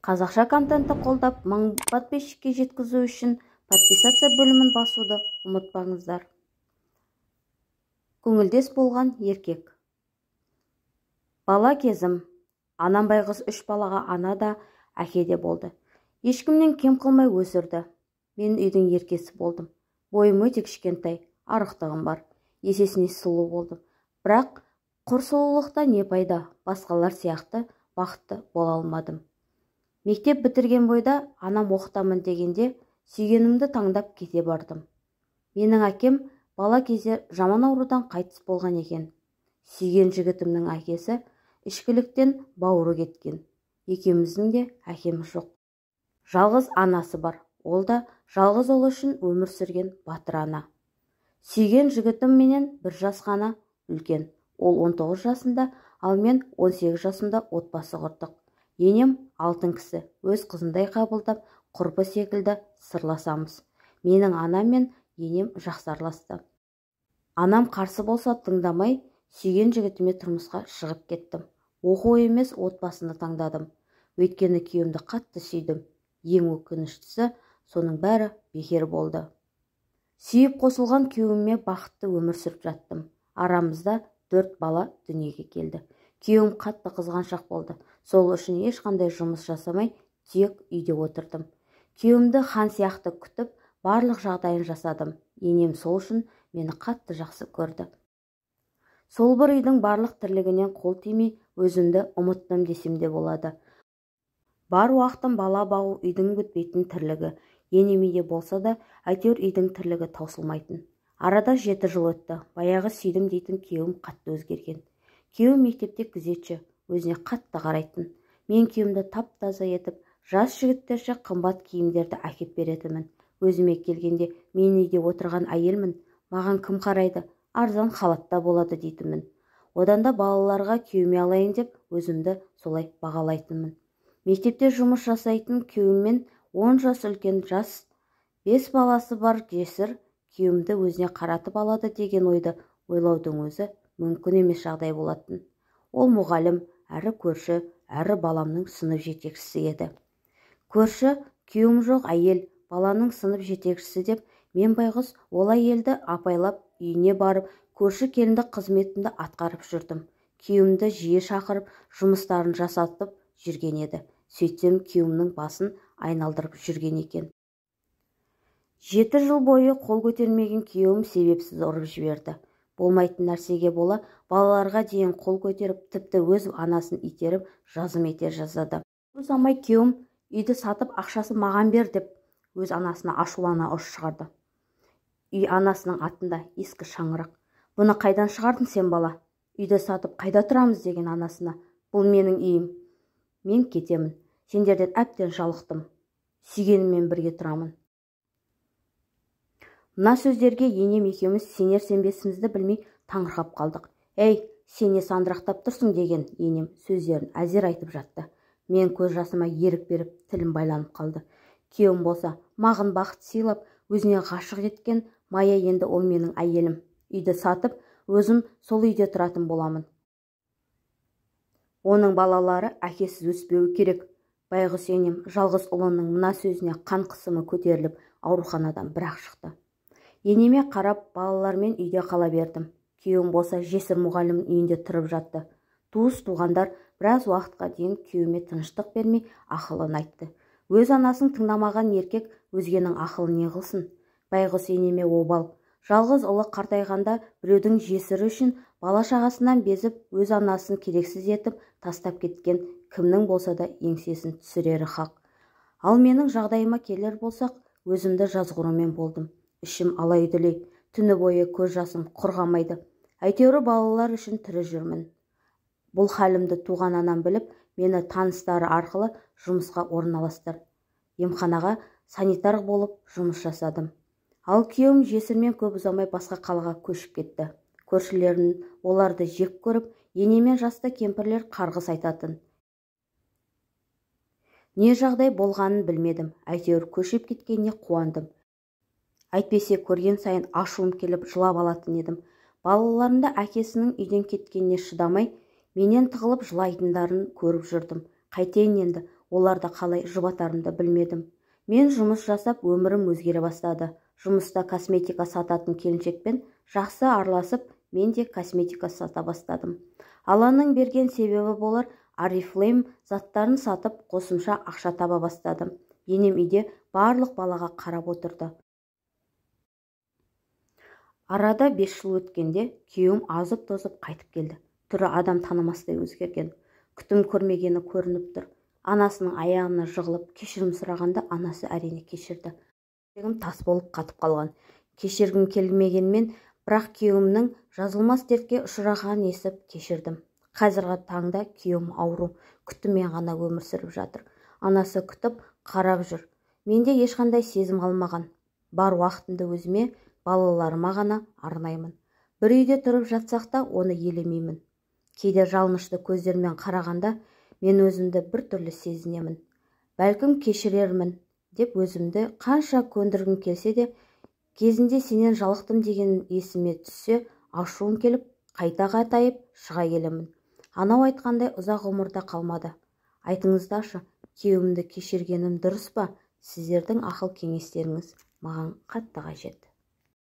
Қазақша контентті қолдап 1000 подписчикке жеткізу үшін подписация бөлімін басуды ұмытпаңыздар. Көңілдес болған еркек. Бала кезім. Анам байғыз 3 балаға ана да, әке де болды. Ешкімнен кем қылмай өсірді. Мен үйдің еркесі болдым. Бойым өте кішкентай, арықтығым бар. Есесіне сұлу болдым. Бірақ құр сұлулықта не пайда, басқалар сияқты бақытты бола алмадым. Мектеп бітірген бойда анам оқытамын дегенде сүйгенімді таңдап кете бардым. Менің әкем бала кезде жаман аурудан қайтыс болған екен. Сүйген жігітімнің әкесі ішкіліктен бауыры кеткен. Екеуміздің де әкеміз жоқ. Жалғыз анасы бар. Ол да жалғыз ұлы үшін өмір сүрген батыр ана. Сүйген жігітім менен 1 жас қана үлкен. Ол 19 жасында, ал мен 18 жасымда отбасы құрдық. Енем алтын кісі, өз қызындай қабылдап, құрбы секілді сырласамыз. Менің анам мен енем жақсы араласты. Анам қарсы болса тыңдамай, сүйген жігітіме тұрмысқа шығып кеттім. Оқу емес, отбасыны таңдадым. Өйткені күйеуімді қатты сүйдім. Ең өкініштісі, соның бәрі бекер болды. Сүйіп қосылған күйеуіме бақытты өмір сүріп жаттым. Арамызда 4 бала дүниеге келді. Күйеуім қатты қызғаншақ болды. Сол үшін ешқандай жұмыс жасамай, тек үйде отырдым. Күйеуімді хан сияқты күтіп, барлық жағдайын жасадым. Енем сол үшін мені қатты жақсы көрді. Сол бір үйдің барлық тірлігінен қол тимей, өзімді ұмыттым десем де болады. Бар уақытым бала бағу үйдің бітпейтін тірлігі. Енемейде болса да, әйтеуір үйдің тірлігі таусылмайтын. Арада 7 жыл өтті. Баяғы сүйдім дейтін күйеуім қатты өзгерген. Күйеуім мектепте күзетші, өзіне қатты қарайтын. Мен күйеуімді тап-таза етіп, жас жігіттерше қымбат киімдерді әкеп беретінмін. Өзіме келгенде мен үйде отырған әйелмін, маған кім қарайды, арзан халатта болады дейтінмін. Одан да балаларға күйеуме алайын деп, өзімді солай бағалайтынмын. Мектепте жұмыс жасайтын күйеуіммен 10 жас үлкен жас, 5 баласы бар жесір күйеуімді өзіне қаратып алады деген ойды ойлаудың өзі мүмкін емес жағдай болатын. Ол мұғалім, әрі көрші, әрі баламның сынып жетекшісі еді. Көрші, күйеуім жоқ әйел, баланың сынып жетекшісі деп, мен байғұс ол әйелді апайлап үйіне барып, көрші келінді қызметімді атқарып жүрдім. Күйеуімді жиі шақырып, жұмыстарын жасатып жүрген еді. Сөйтсем күйеуімнің басын айналдырып жүрген екен. 7 жыл бойы қол көтермеген күйеуім себепсіз ұрып жіберді. Болмайтын нәрсеге бола, балаларға дейін қол көтеріп, тіпті өз анасын итеріп, жазым ете жаздады. Ұзамай күйеуім үйді сатып, ақшасы маған бер деп, өз анасына ашулана ұрыс шығарды. Үй анасының атында ескі шаңырақ. Бұны қайдан шығардың сен бала? Үйді сатып қайда тұрамыз деген анасына. Бұл менің үйім. Мен кетемін. Сендерден әбден жалықтым. Сүйгеніммен бірге тұрамын. Мына сөздерге енем екеуміз сенер-сенбесімізді білмей таңырқап қалдық. Ей, сен не сандырақтап тұрсың деген енем сөздерін әзер айтып жатты. Мен көз жасыма ерік беріп, тілім байланып қалды. Күйеуім болса, маған бақыт сыйлап, өзіне ғашық еткен Мая, енді ол менің әйелім. Үйді сатып, өзім сол үйде тұратын боламын. Оның балалары әкесіз өспеуі керек. Байғұс енем жалғыз ұлының мына сөзіне қан қысымы көтеріліп, ауруханадан бір-ақ шықты. Енеме қарап, балалармен үйде қала бердім. Күйеуім болса жесір мұғалім үйінде тұрып жатты. Туыс-туғандар біраз уақытқа дейін күйеуіме тыныштық бермей ақылын айтты. Өз анасын тыңдамаған еркек өзгенің ақылын не қылсын? Байғұс енеме обал. Жалғыз ұлы қартайғанда біреудің жесірі үшін бала-шағасынан безіп, өз анасын керексіз етіп тастап кеткен кімнің болса да еңсесін түсірері хақ. Ал менің жағдайыма келер болсақ, өзімді жазғырумен болдым. Ішім алай-дүлей, түні бойы көз жасым құрғамайды. Әйтеуір балалар үшін тірі жүрмін. Бұл халімді туған анам біліп, мені таныстары арқылы жұмысқа орналастырды. Емханаға санитар болып жұмыс жасадым. Ал күйеуім жесірмен көп ұзамай басқа қалаға көшіп кетті. Көршілерін оларды жек көріп, енемен жаста кемпірлер қарғыс айтатын. Не жағдай болғанын білмедім. Әйтеуір көшіп кеткеніне қуандым. Әйтпесе көрген сайын ашуым келіп жылап алатын едім. Балаларында әкесінің үйден кеткеніне шыдамай, менен тығылып жылайтындарын көріп жүрдім. Қайтейін енді, оларды қалай жұбатарымды білмедім. Мен жұмыс жасап өмірім өзгере бастады. Жұмыста косметика сататын келіншекпен жақсы араласып, мен де косметика сата бастадым. Алланың берген себебі болар, Oriflame заттарын сатып қосымша ақша таба бастадым. Енем үйде барлық балаға қарап отырды. Арада 5 жыл өткенде күйеуім азып-тозып қайтып келді. Түрі адам танымастай өзгерген. Күтім көрмегені көрініп тұр. Анасының аяғына жығылып кешірім сұрағанда анасы әрине кешірді. Жүрегім тас болып қатып қалған. Кешіргім келмегенмен, бірақ күйеуімнің жазылмас дертке ұшырағанын естіп кешірдім. Қазіргі таңда күйеуім ауру, күтіммен ғана өмір сүріп жатыр. Анасы күтіп, қарап жүр. Менде ешқандай сезім қалмаған. Бар уақытымды өзіме, балаларыма ғана арнаймын. Бір үйде тұрып жатсақ та оны елемеймін. Кейде жалынышты көздермен қарағанда мен өзімді бір түрлі сезінемін. Бәлкім кешірермін деп өзімді қанша көндіргім келсе де, кезінде сенен жалықтым деген есіме түссе, ашуым келіп, қайта қатайып шыға келемін. Анау айтқандай ұзақ ғұмырда қалмады. Айтыңыздаршы, күйеуімді кешіргенім дұрыс па? Сіздердің ақыл кеңестеріңіз маған қатты қажет.